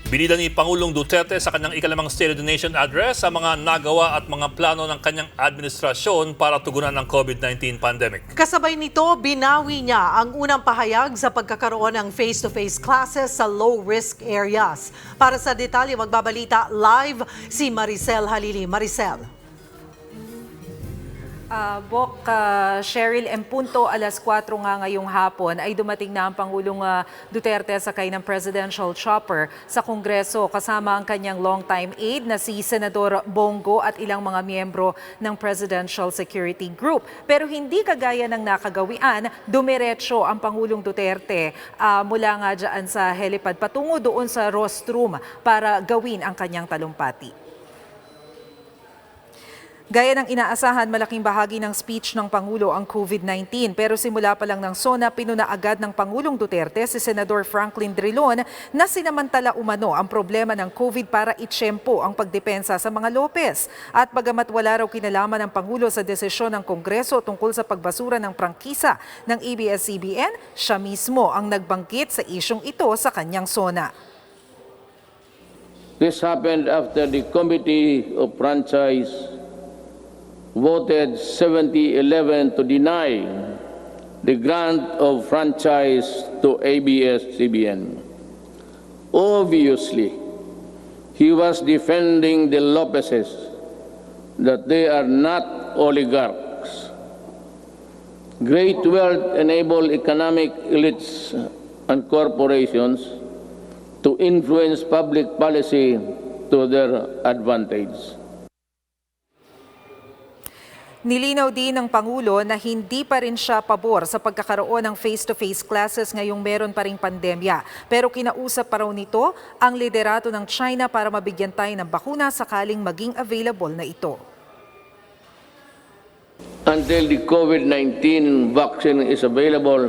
Binida ni Pangulong Duterte sa kanyang ikalimang State of the Nation address sa mga nagawa at mga plano ng kanyang administrasyon para tugunan ang COVID-19 pandemic. Kasabay nito, binawi niya ang unang pahayag sa pagkakaroon ng face-to-face classes sa low-risk areas. Para sa detalye, magbabalita live si Maricel Halili. Maricel. Cheryl, punto alas 4 nga ngayong hapon ay dumating na ang Pangulong Duterte sakay ng presidential chopper sa Kongreso kasama ang kanyang longtime aide na si Senador Bongo at ilang mga miyembro ng Presidential Security Group. Pero hindi kagaya ng nakagawian, dumiretso ang Pangulong Duterte mula nga dyan sa helipad patungo doon sa rostrum para gawin ang kanyang talumpati. Gaya ng inaasahan, malaking bahagi ng speech ng Pangulo ang COVID-19. Pero simula pa lang ng SONA, pinuna agad ng Pangulong Duterte si Senador Franklin Drilon na sinamantala umano ang problema ng COVID para itsyempo ang pagdepensa sa mga Lopez. At bagamat wala raw kinalaman ng Pangulo sa desisyon ng Kongreso tungkol sa pagbasura ng prangkisa ng ABS-CBN, siya mismo ang nagbanggit sa isyong ito sa kanyang SONA. This happened after the Committee of Franchise voted 70-11 to deny the grant of franchise to ABS-CBN. Obviously, he was defending the Lopezes, that they are not oligarchs. Great wealth enable economic elites and corporations to influence public policy to their advantage. Nilinaw din ng Pangulo na hindi pa rin siya pabor sa pagkakaroon ng face-to-face classes ngayong meron pa ring pandemya. Pero kinausap pa raw nito ang liderato ng China para mabigyan tayo ng bakuna sakaling maging available na ito. Until the COVID-19 vaccine is available,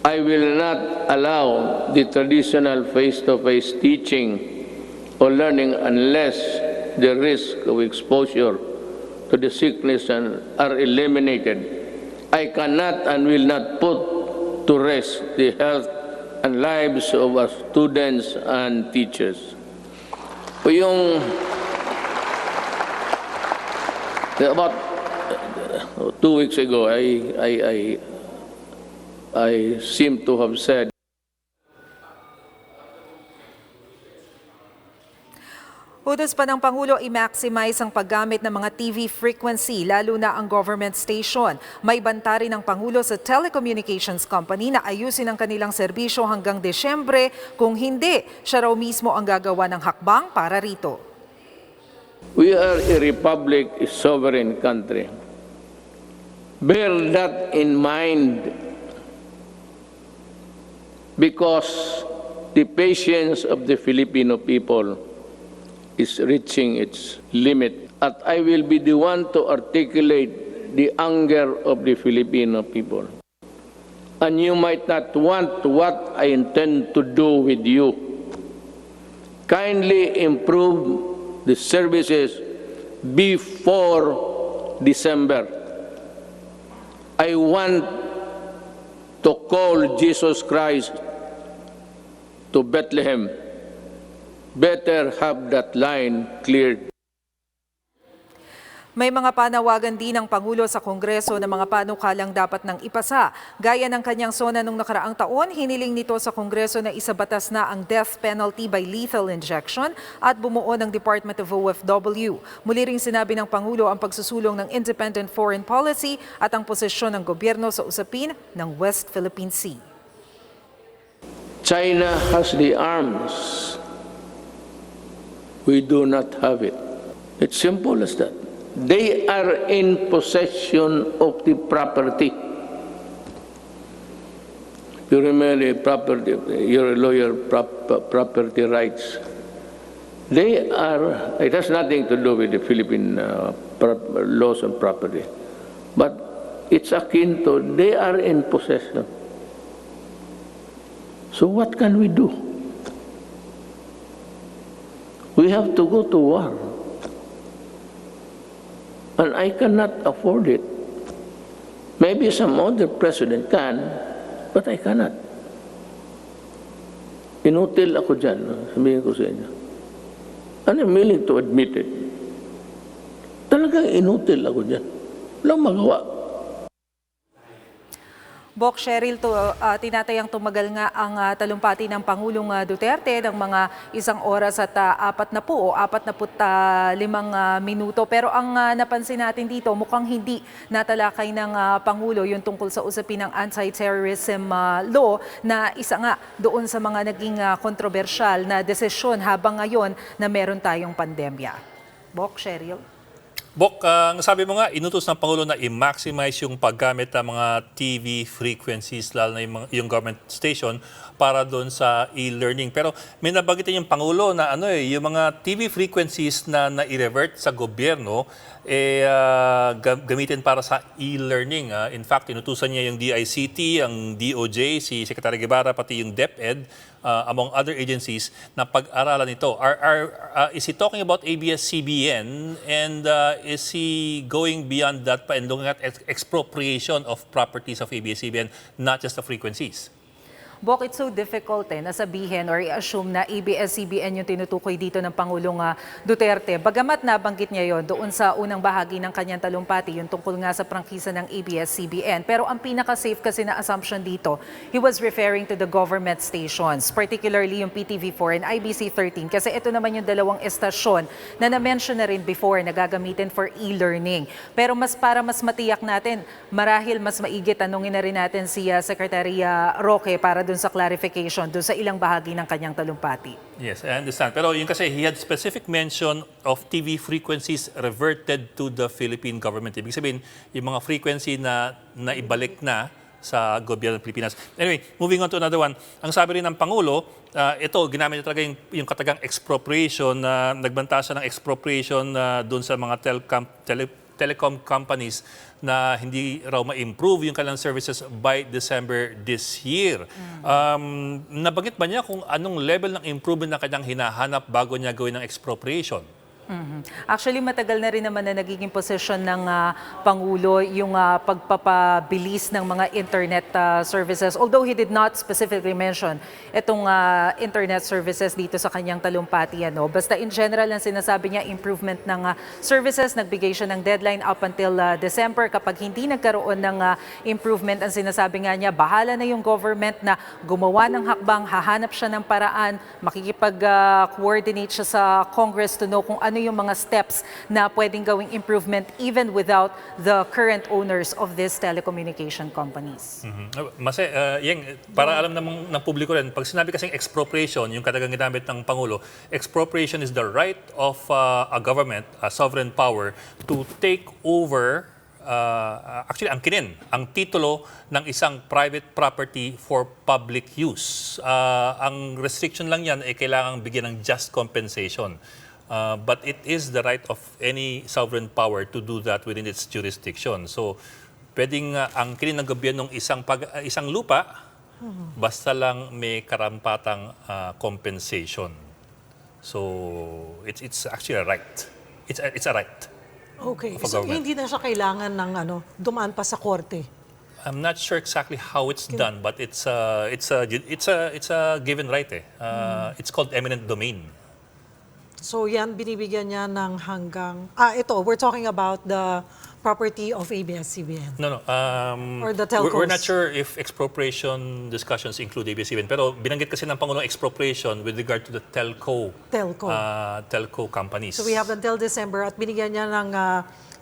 I will not allow the traditional face-to-face teaching or learning unless the risk of exposure to the sickness are eliminated. I cannot and will not put to rest the health and lives of our students and teachers. About 2 weeks ago, I seem to have said Utos pa ng Pangulo i-maximize ang paggamit ng mga TV frequency, lalo na ang government station. May banta rin ng Pangulo sa telecommunications company na ayusin ang kanilang serbisyo hanggang Desyembre. Kung hindi, siya raw mismo ang gagawa ng hakbang para rito. we are a republic, a sovereign country. Bear that in mind, because the patience of the Filipino people is reaching its limit. At I will be the one to articulate the anger of the Filipino people. And you might not want what I intend to do with you. Kindly improve the services before December. I want to call Jesus Christ to Bethlehem. Better have that line cleared. May mga panawagan din ng Pangulo sa Kongreso na mga panukalang dapat nang ipasa. Gaya ng kanyang SONA nung nakaraang taon, hiniling nito sa Kongreso na isabatas na ang death penalty by lethal injection at bumuo ng Department of OFW. Muli ring sinabi ng Pangulo ang pagsusulong ng independent foreign policy at ang posisyon ng gobyerno sa usapin ng West Philippine Sea. China has the arms. We do not have it. It's simple as that. They are in possession of the property. You remember property, you're a lawyer, property rights. They are, it has nothing to do with the Philippine laws on property. But it's akin to, they are in possession. So what can we do? We have to go to war. And I cannot afford it. Maybe some other president can, but I cannot. Inutil ako dyan, sabihin ko sa inyo. And I'm willing to admit it. Talagang inutil ako dyan. Walang magawa. Bok Cheryl, tinatayang tumagal nga ang talumpati ng Pangulong Duterte ng mga 1 oras at 40 o 45 minuto. Pero ang napansin natin dito, mukhang hindi natalakay ng Pangulo yung tungkol sa usapin ng anti-terrorism law na isa nga doon sa mga naging kontrobersyal na desisyon habang ngayon na meron tayong pandemya. Bok Cheryl. Bok, ang sabi mo nga, inutos ng Pangulo na i-maximize yung paggamit ng mga TV frequencies, lalo na yung government station, para doon sa e-learning. Pero may nabagitin yung Pangulo na yung mga TV frequencies na i-revert sa gobyerno, gamitin para sa e-learning. In fact, inutusan niya yung DICT, ang DOJ, si Secretary Guevara, pati yung DepEd, among other agencies, na pag-aralan ito. Is he talking about ABS-CBN, and is he going beyond that pa and looking at expropriation of properties of ABS-CBN, not just the frequencies? Bok, it's so difficult na sabihin or i-assume na ABS-CBN yung tinutukoy dito ng Pangulong Duterte. Bagamat nabanggit niya yon doon sa unang bahagi ng kanyang talumpati, yung tungkol nga sa prangkisa ng ABS-CBN. Pero ang pinaka-safe kasi na assumption dito, he was referring to the government stations, particularly yung PTV4 and IBC13. Kasi ito naman yung dalawang estasyon na na-mention na rin before na gagamitin for e-learning. Pero para mas matiyak natin, marahil mas maigi tanungin na rin natin si Secretary Roque para dun sa clarification, dun sa ilang bahagi ng kanyang talumpati. Yes, I understand. Pero yung kasi he had specific mention of TV frequencies reverted to the Philippine government. Ibig sabihin, yung mga frequency na naibalik na sa gobyerno ng Pilipinas. Anyway, moving on to another one. Ang sabi rin ng Pangulo, ito, ginamit niya talaga yung katagang expropriation, na nagbanta siya ng expropriation doon sa mga telecom companies na hindi raw ma-improve yung kanilang services by December this year. Nabanggit ba niya kung anong level ng improvement na kanyang hinahanap bago niya gawin ng expropriation? Actually, matagal na rin naman na nagiging posisyon ng Pangulo yung pagpapabilis ng mga internet services. Although he did not specifically mention itong internet services dito sa kanyang talumpati. Basta in general, ang sinasabi niya, improvement ng services, nagbigay siya ng deadline up until December. Kapag hindi nagkaroon ng improvement, ang sinasabi nga niya, bahala na yung government na gumawa ng hakbang, hahanap siya ng paraan, makikipag-coordinate siya sa Congress to know kung ano yung mga steps na pwedeng gawing improvement even without the current owners of these telecommunication companies. Mase, para alam ng publiko rin, pag sinabi kasing expropriation, yung katagang ginamit ng Pangulo, expropriation is the right of a government, a sovereign power, to take over, actually angkinin, ang titulo ng isang private property for public use. Ang restriction lang yan ay kailangang bigyan ng just compensation. But it is the right of any sovereign power to do that within its jurisdiction. So, pwedeng angkinin ng gobyernong isang lupa, basta lang may karampatang compensation. So, it's actually a right. It's a right. Okay, so hindi na siya kailangan ng dumaan pa sa korte. I'm not sure exactly how it's done, but it's a given right. It's called eminent domain. So yan, binibigyan niya ng hanggang... ito, we're talking about the property of ABS-CBN. No. Or the telcos. We're not sure if expropriation discussions include ABS-CBN. Pero binanggit kasi ng Pangulo expropriation with regard to the telco companies. So we have until December at binigyan niya ng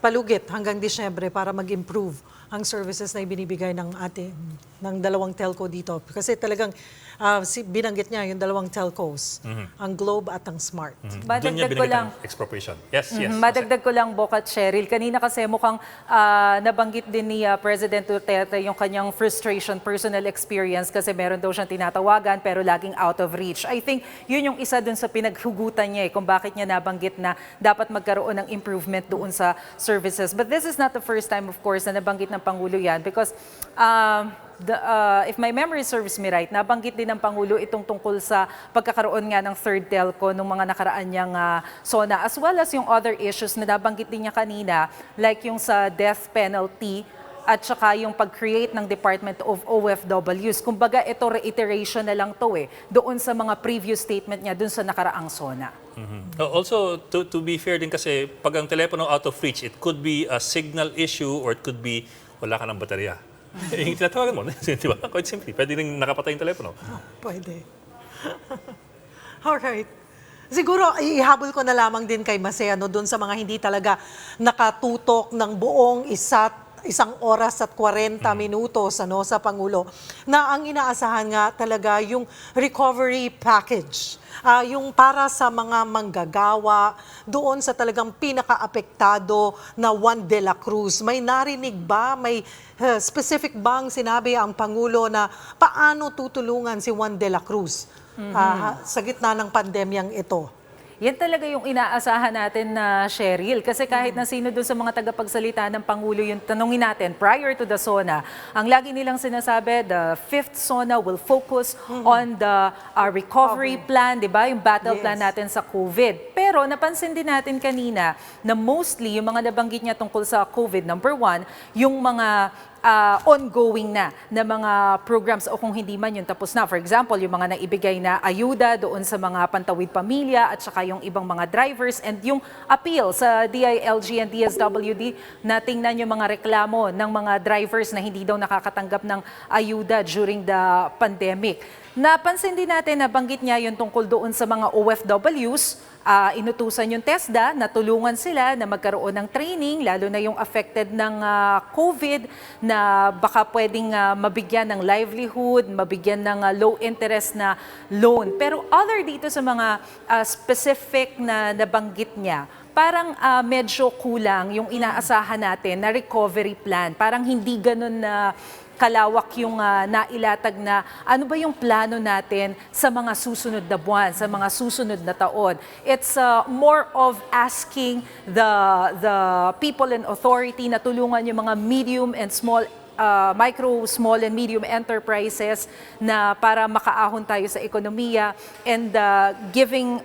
palugit hanggang Disyembre para mag-improve ang services na ibinibigay ng dalawang telco dito. Kasi talagang binanggit niya yung dalawang telcos, ang Globe at ang Smart. Doon niya binanggit ang expropriation. Yes. Madagdag ko lang, Bok at Cheryl. Kanina kasi mukhang nabanggit din ni President Duterte yung kanyang frustration, personal experience kasi meron daw siyang tinatawagan pero laging out of reach. I think yun yung isa dun sa pinaghugutan niya kung bakit niya nabanggit na dapat magkaroon ng improvement doon sa services. But this is not the first time, of course, na nabanggit ng Pangulo yan because if my memory serves me right, nabanggit din ng Pangulo itong tungkol sa pagkakaroon nga ng third telco ng mga nakaraan niyang SONA, as well as yung other issues na nabanggit din niya kanina, like yung sa death penalty at saka yung pag-create ng Department of OFWs. Kumbaga, ito reiteration na lang to doon sa mga previous statement niya doon sa nakaraang SONA. Also, to be fair din kasi, pag ang telepono out of reach, it could be a signal issue or it could be wala ka ng baterya. Yung tinatawagan mo, di ba? Quite simply, pwede rin nakapatay yung telepono. Pwede. Alright. Siguro, ihabol ko na lamang din kay Mase, doon sa mga hindi talaga nakatutok ng buong isang oras at 40 minutos sa Pangulo, na ang inaasahan nga talaga yung recovery package. Yung para sa mga manggagawa, doon sa talagang pinaka-apektado na Juan de la Cruz. May narinig ba, may specific bang sinabi ang Pangulo na paano tutulungan si Juan de la Cruz sa gitna ng pandemyang ito? Yan talaga yung inaasahan natin na Cheryl. Kasi kahit na sino doon sa mga tagapagsalita ng Pangulo yung tanungin natin prior to the SONA, ang lagi nilang sinasabi, the 5th SONA will focus on the recovery plan, di ba? Yung battle plan natin sa COVID. Pero napansin din natin kanina na mostly yung mga nabanggit niya tungkol sa COVID, number 1, yung mga ongoing na mga programs o kung hindi man yun tapos na. For example, yung mga naibigay na ayuda doon sa mga pantawid pamilya at saka yung ibang mga drivers and yung appeal sa DILG and DSWD na tingnan yung mga reklamo ng mga drivers na hindi daw nakakatanggap ng ayuda during the pandemic. Napansin din natin na banggit niya yung tungkol doon sa mga OFWs. Inutusan yung TESDA na tulungan sila na magkaroon ng training, lalo na yung affected ng COVID na baka pwedeng mabigyan ng livelihood, mabigyan ng low interest na loan. Pero other dito sa mga specific na nabanggit niya, parang medyo kulang yung inaasahan natin na recovery plan. Parang hindi ganun na kalawak yung nailatag na ano ba yung plano natin sa mga susunod na buwan, sa mga susunod na taon. It's more of asking the people in authority na tulungan yung mga medium and small micro, small and medium enterprises na para makaahon tayo sa ekonomiya and giving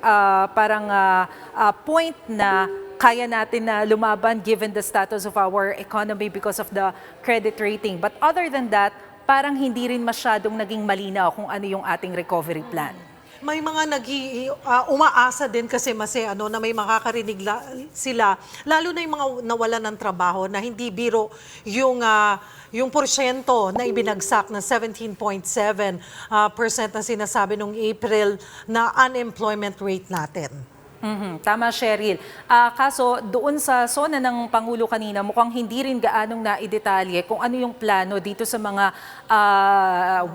point na kaya natin na lumaban given the status of our economy because of the credit rating. But other than that, parang hindi rin masyadong naging malinaw kung ano yung ating recovery plan. May mga umaasa din kasi Mase, na may makakarinig sila, lalo na yung mga nawalan ng trabaho na hindi biro yung porsyento na ibinagsak na 17.7% na sinasabi nung April na unemployment rate natin. Tama, Cheryl. Kaso doon sa SONA ng Pangulo kanina, mukhang hindi rin gaanong naidetalye kung ano yung plano dito sa mga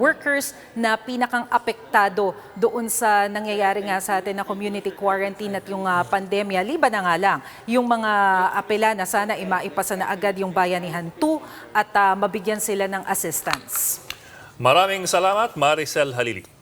workers na pinakang apektado doon sa nangyayari nga sa atin na community quarantine at yung pandemya. Liban na nga lang, yung mga apela na sana maipasa na agad yung Bayanihan 2 at mabigyan sila ng assistance. Maraming salamat, Maricel Halili.